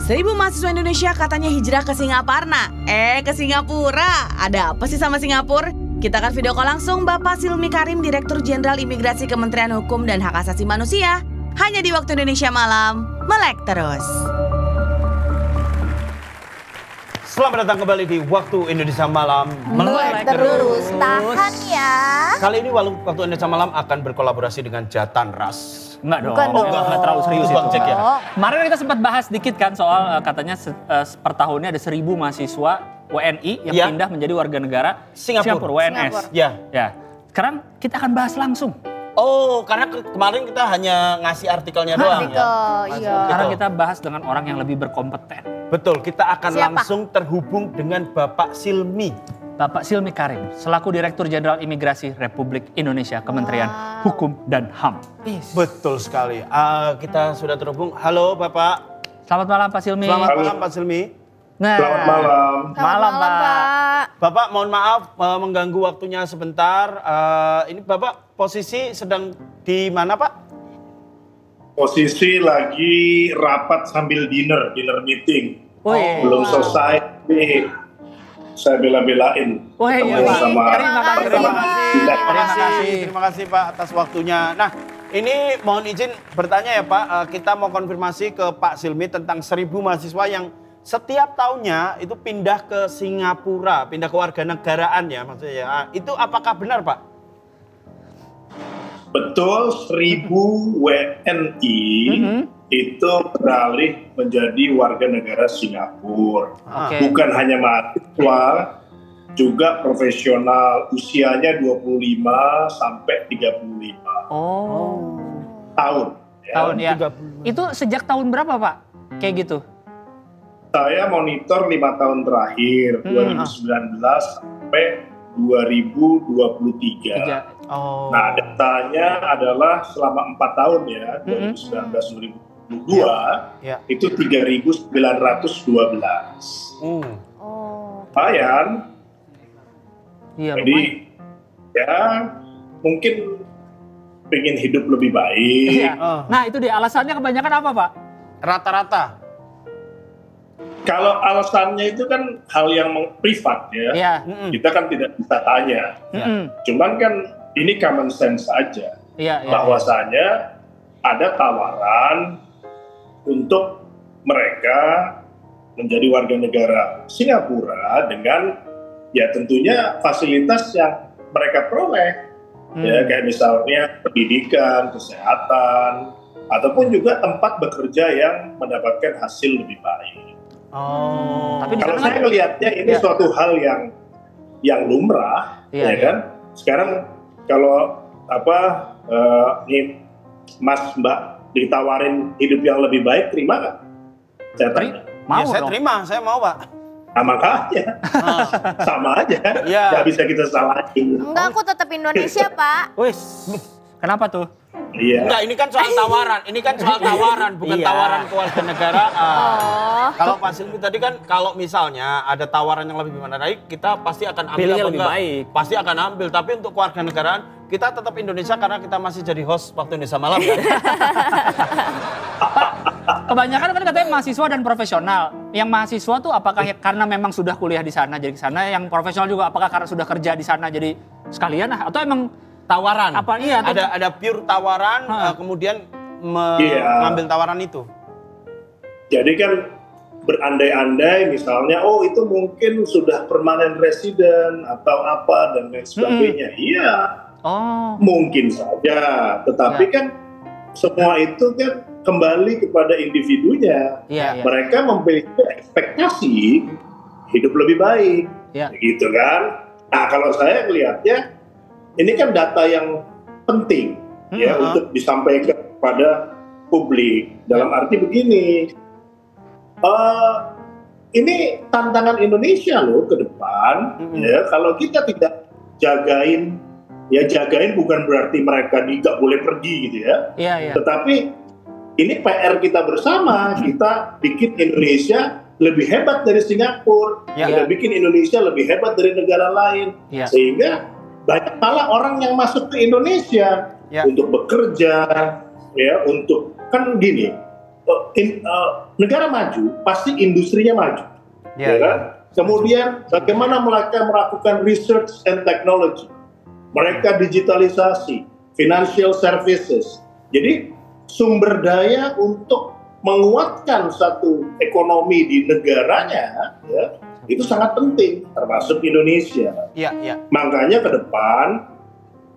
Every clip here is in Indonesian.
1.000 mahasiswa Indonesia katanya hijrah ke Singaparna. Ke Singapura. Ada apa sih sama Singapura? Kita akan video call langsung Bapak Silmi Karim, Direktur Jenderal Imigrasi Kementerian Hukum dan Hak Asasi Manusia. Hanya di Waktu Indonesia Malam, melek terus. Selamat datang kembali di Waktu Indonesia Malam, melek terus. Tahan ya. Kali ini Waktu Indonesia Malam akan berkolaborasi dengan Jatanras. Enggak dong. Bukan dong. Enggak terlalu serius Itu itu. cek ya. Kemarin kita sempat bahas sedikit kan soal katanya per tahunnya ada 1.000 mahasiswa WNI yang pindah menjadi warga negara Singapura WNS. Ya. Sekarang kita akan bahas langsung. Oh, karena kemarin kita hanya ngasih artikelnya doang ya. Iya. Sekarang kita bahas dengan orang yang lebih berkompeten. Betul, kita akan Siapa? langsung terhubung dengan Bapak Silmi. Bapak Silmi Karim, selaku Direktur Jenderal Imigrasi Republik Indonesia, Kementerian Hukum dan HAM. Betul sekali. Kita sudah terhubung. Halo Bapak. Selamat malam Pak Silmi. Selamat malam Pak Silmi. Nah, Selamat malam. Malam, Pak. Bapak mohon maaf mengganggu waktunya sebentar. Ini Bapak posisi sedang di mana Pak? Posisi lagi rapat sambil dinner meeting. Wih. Belum selesai nih. Saya bela-belain. Oh iya ketemu Pak. sama Terima kasih. Terima kasih Pak atas waktunya. Nah, ini mohon izin bertanya ya Pak. Kita mau konfirmasi ke Pak Silmi tentang 1.000 mahasiswa yang setiap tahunnya itu pindah ke Singapura, pindah ke warga negaraan ya maksudnya ya. Itu apakah benar Pak? Betul, 1.000 WNI itu beralih menjadi warga negara Singapura. Oke. Bukan hanya mahasiswa, juga profesional, usianya 25 sampai 35 Oh. tahun. Tahun ya. 35. Itu sejak tahun berapa Pak? Kayak gitu? Saya monitor 5 tahun terakhir, 2019 sampai 2023. Oh. Nah, datanya adalah selama 4 tahun ya, 2019-2022, Ya. itu 3.912. Lumayan. Iya. Jadi, ya mungkin pengen hidup lebih baik. Iya. Nah itu dia, alasannya kebanyakan apa Pak? Rata-rata. Kalau alasannya itu kan hal yang privat ya, Iya. kita kan tidak bisa tanya. Cuman kan ini common sense aja, Iya. bahwasanya ada tawaran untuk mereka menjadi warga negara Singapura dengan ya tentunya fasilitas yang mereka peroleh, ya kayak misalnya pendidikan, kesehatan, ataupun juga tempat bekerja yang mendapatkan hasil lebih baik. Oh. Tapi di Kalau sana saya melihatnya ini suatu hal yang lumrah, Iya, ya kan? Sekarang kalau nih Mas Mbak ditawarin hidup yang lebih baik, terima nggak? Saya tanya. mau saya dong. terima, saya mau Pak. Nah, makanya sama aja, Iya. nggak bisa kita salahin. Enggak, aku tetap Indonesia, Pak. Wis. Kenapa tuh? Iya. Enggak, ini kan soal tawaran. Ini kan soal tawaran, bukan Iya. tawaran kewarganegaraan. Oh. Kalau Pak Silmi tadi kan, kalau misalnya ada tawaran yang lebih menarik, kita pasti akan ambil Pilihnya apa lebih enggak? baik. Pasti akan ambil. Tapi untuk kewarganegaraan, kita tetap Indonesia karena kita masih jadi host Waktu Indonesia Malam. Kan? Kebanyakan kan katanya mahasiswa dan profesional. Yang mahasiswa tuh apakah karena memang sudah kuliah di sana jadi ke sana, yang profesional juga apakah karena sudah kerja di sana jadi sekalian lah, atau emang Tawaran. Apa iya? Ada pure tawaran, kemudian Iya. mengambil tawaran itu. Jadi kan berandai-andai misalnya, oh itu mungkin sudah permanent resident atau apa dan lain sebagainya. Iya, mungkin saja. Tetapi kan semua itu kan kembali kepada individunya. Iya. Mereka memiliki ekspektasi hidup lebih baik, gitu kan. Nah kalau saya melihatnya, ini kan data yang penting ya untuk disampaikan kepada publik. Dalam arti begini, ini tantangan Indonesia loh ke depan. Ya kalau kita tidak jagain bukan berarti mereka nggak boleh pergi gitu ya. Iya. Tetapi ini PR kita bersama. Kita bikin Indonesia lebih hebat dari Singapura. Kita bikin Indonesia lebih hebat dari negara lain. Sehingga banyak malah orang yang masuk ke Indonesia untuk bekerja, ya untuk kan gini, negara maju pasti industrinya maju, ya kan? Kemudian bagaimana mereka melakukan research and technology, mereka digitalisasi, financial services. Jadi sumber daya untuk menguatkan satu ekonomi di negaranya, ya, itu sangat penting, termasuk Indonesia. Makanya ke depan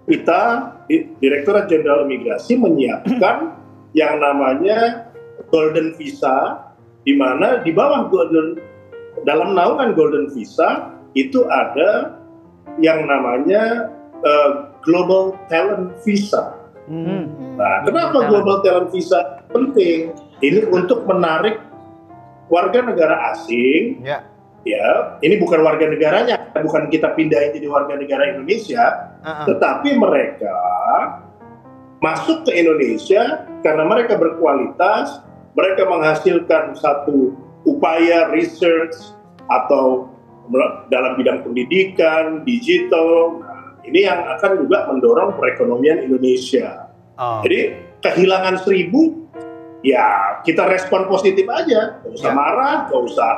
kita Direktorat Jenderal Imigrasi menyiapkan yang namanya Golden Visa, di mana di bawah dalam naungan Golden Visa itu ada yang namanya Global Talent Visa. Nah, kenapa Global Talent Visa penting? Ini untuk menarik warga negara asing. Ya, ini bukan warga negaranya, bukan kita pindahin jadi warga negara Indonesia, tetapi mereka masuk ke Indonesia karena mereka berkualitas, mereka menghasilkan satu upaya research atau dalam bidang pendidikan, digital. Nah, ini yang akan juga mendorong perekonomian Indonesia. Jadi kehilangan 1.000, ya kita respon positif aja, gak usah marah, gak usah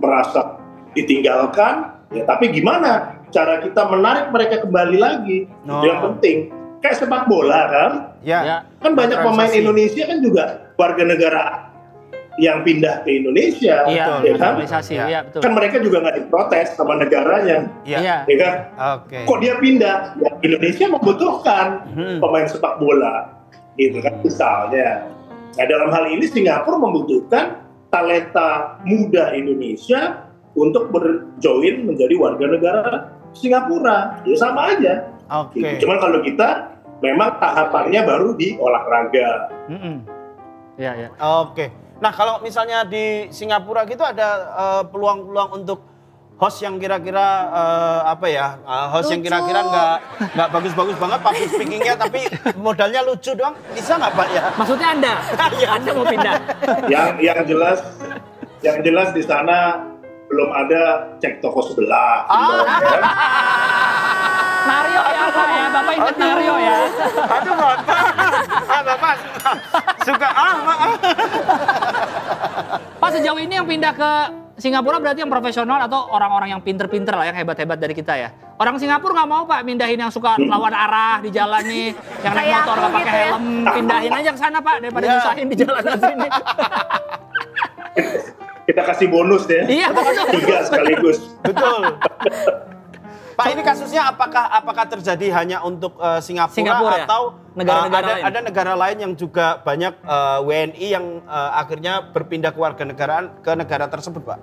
merasa ditinggalkan, ya tapi gimana cara kita menarik mereka kembali lagi, itu yang penting. Kayak sepak bola kan, kan banyak pemain Indonesia kan juga warga negara yang pindah ke Indonesia, ya kan? Betul. Kan mereka juga nggak diprotes sama negaranya, ya kan? Kok dia pindah? Ya, Indonesia membutuhkan pemain sepak bola, gitu kan? Misalnya, nah dalam hal ini Singapura membutuhkan talenta muda Indonesia untuk berjoin menjadi warga negara Singapura, ya sama aja. Gitu. Cuman kalau kita memang tahapannya baru di olahraga. Nah kalau misalnya di Singapura gitu ada peluang-peluang untuk host yang kira-kira host yang kira-kira nggak bagus-bagus banget public speakingnya, tapi modalnya lucu doang, bisa nggak Pak ya? Maksudnya Anda? Anda mau pindah? Yang jelas di sana belum ada cek toko sebelah. Nario ya Pak ya, Bapak ingat Nario ya. Aduh Bapak suka Pak, sejauh ini yang pindah ke Singapura berarti yang profesional atau orang-orang yang pinter-pinter lah, yang hebat-hebat dari kita ya. Orang Singapura nggak mau Pak mindahin yang suka lawan arah di jalan nih, yang naik motor nggak pakai helm, pindahin aja ke sana Pak daripada nyusahin di jalan sini. Kita kasih bonus ya. Iya, 3 sekaligus. Betul. Pak, ini kasusnya apakah terjadi hanya untuk Singapura atau negara-negara ada negara lain yang juga banyak WNI yang akhirnya berpindah kewarganegaraan ke negara tersebut, Pak?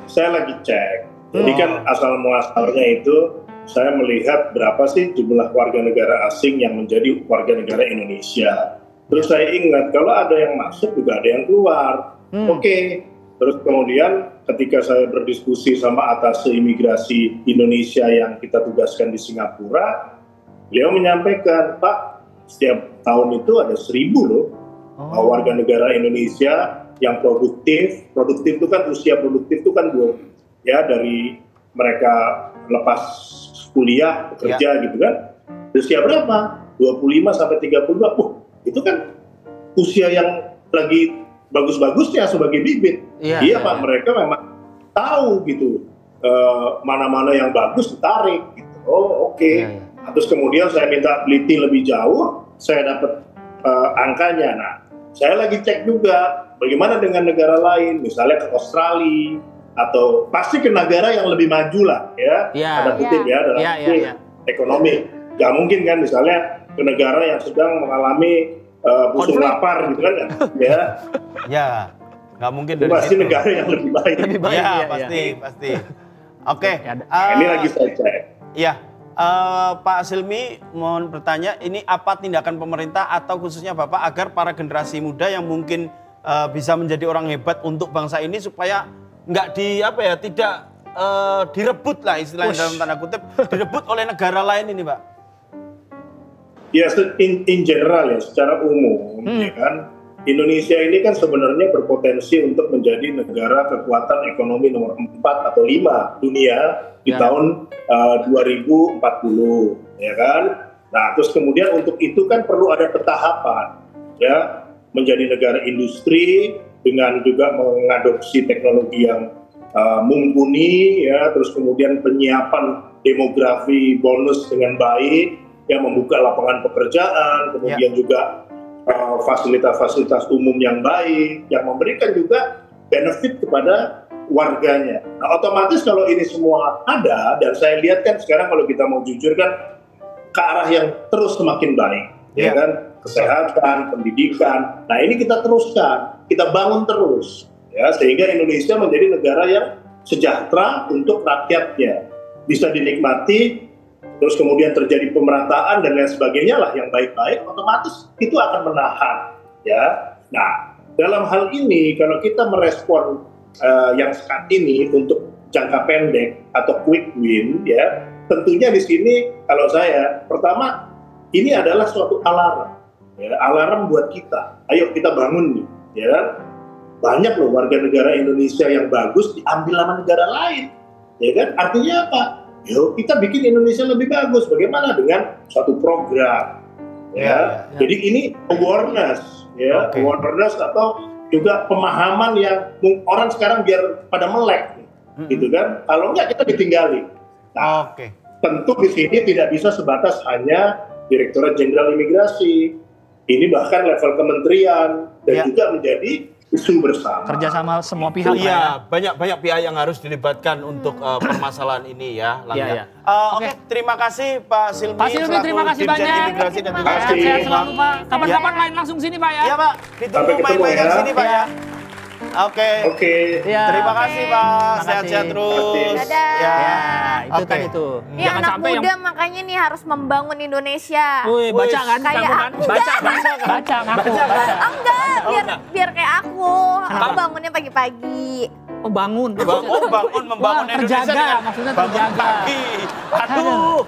Saya lagi cek. Jadi kan asal muasalnya itu saya melihat berapa sih jumlah warga negara asing yang menjadi warga negara Indonesia. Terus saya ingat kalau ada yang masuk juga ada yang keluar. Oke. Terus kemudian ketika saya berdiskusi sama atas imigrasi Indonesia yang kita tugaskan di Singapura, beliau menyampaikan, Pak, setiap tahun itu ada 1.000 loh warga negara Indonesia yang produktif. Produktif itu kan usia produktif itu kan dari mereka lepas kuliah bekerja gitu kan. Usia berapa? 25 sampai 32. Itu kan usia yang lagi bagus-bagusnya sebagai bibit. Iya Pak, mereka memang tahu gitu mana-mana yang bagus ditarik gitu. Oke. Terus kemudian saya minta teliti lebih jauh, saya dapat angkanya. Nah, saya lagi cek juga bagaimana dengan negara lain, misalnya ke Australia atau pasti ke negara yang lebih maju lah ya. Ada kutip dalam ekonomi. Gak mungkin kan misalnya ke negara yang sedang mengalami busung lapar gitu kan ya. Nggak mungkin dari pasti situ. Negara yang lebih baik. Pasti. Oke. Ini lagi saya cek. Iya. Pak Silmi mohon bertanya, ini apa tindakan pemerintah atau khususnya Bapak agar para generasi muda yang mungkin bisa menjadi orang hebat untuk bangsa ini supaya nggak tidak direbut lah istilahnya dalam tanda kutip, direbut oleh negara lain ini, Pak? Ya, in general ya, secara umum, ya kan, Indonesia ini kan sebenarnya berpotensi untuk menjadi negara kekuatan ekonomi nomor 4 atau 5 dunia di tahun 2040, ya kan. Nah, terus kemudian untuk itu kan perlu ada tahapan, ya. menjadi negara industri dengan juga mengadopsi teknologi yang mumpuni, ya, terus kemudian penyiapan demografi bonus dengan baik, yang membuka lapangan pekerjaan, kemudian juga fasilitas-fasilitas umum yang baik, yang memberikan juga benefit kepada warganya. Nah, otomatis kalau ini semua ada, dan saya lihat kan sekarang kalau kita mau jujur kan ke arah yang terus semakin baik, ya kan, kesehatan, pendidikan. Nah ini kita teruskan, kita bangun terus, ya, sehingga Indonesia menjadi negara yang sejahtera untuk rakyatnya, bisa dinikmati, terus kemudian terjadi pemerataan dan lain sebagainya lah yang baik-baik, otomatis itu akan menahan, ya. Nah dalam hal ini kalau kita merespon yang saat ini untuk jangka pendek atau quick win, ya, tentunya di sini kalau saya pertama ini adalah suatu alarm, ya, alarm buat kita. Ayo kita bangun nih, ya. Banyak loh warga negara Indonesia yang bagus diambil sama negara lain, ya kan? Artinya apa? Yuk kita bikin Indonesia lebih bagus. Bagaimana dengan suatu program, ya? Jadi ini awareness, ya, awareness atau juga pemahaman yang orang sekarang biar pada melek, gitu kan? Kalau enggak kita ditinggali. Nah, tentu di sini tidak bisa sebatas hanya Direktorat Jenderal Imigrasi. Ini bahkan level kementerian dan juga menjadi isu bersama. Kerjasama semua pihak. Iya, banyak pihak yang harus dilibatkan untuk permasalahan ini ya. Oke, terima kasih Pak Silmi. Pak Silmi, terima kasih banyak. Imigrasi dan juga sehat selalu Pak. Kapan-kapan main langsung sini Pak ya. Iya Pak, ditunggu main-main ke sini Pak ya. Oke. Terima kasih Pak. Sehat-sehat terus. Dadah. Ya, itu kan itu. Ini anak muda makanya nih harus membangun Indonesia. Wih, baca kan? Kayak aku. Baca. Enggak, biar kayak aku. Aku bangunnya pagi-pagi. Oh bangun. Membangun Indonesia. Terjaga, maksudnya terjaga. Aduh.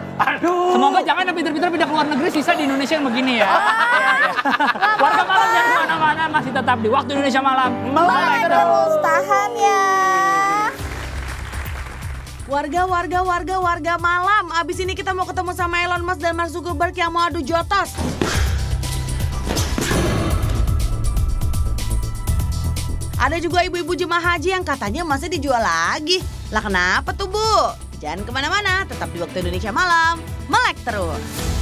Semoga jangan yang pinter-pinter pindah ke luar negeri, sisa di Indonesia yang begini ya. Warga malam jangan kemana-mana, masih tetap di Waktu Indonesia Malam. Melek terus, tahan ya. Warga malam. Abis ini kita mau ketemu sama Elon Musk dan Mark Zuckerberg yang mau adu jotos. Ada juga ibu-ibu jemaah haji yang katanya masih dijual lagi. Lah kenapa tuh Bu? Jangan kemana-mana, tetap di Waktu Indonesia Malam. Melek terus.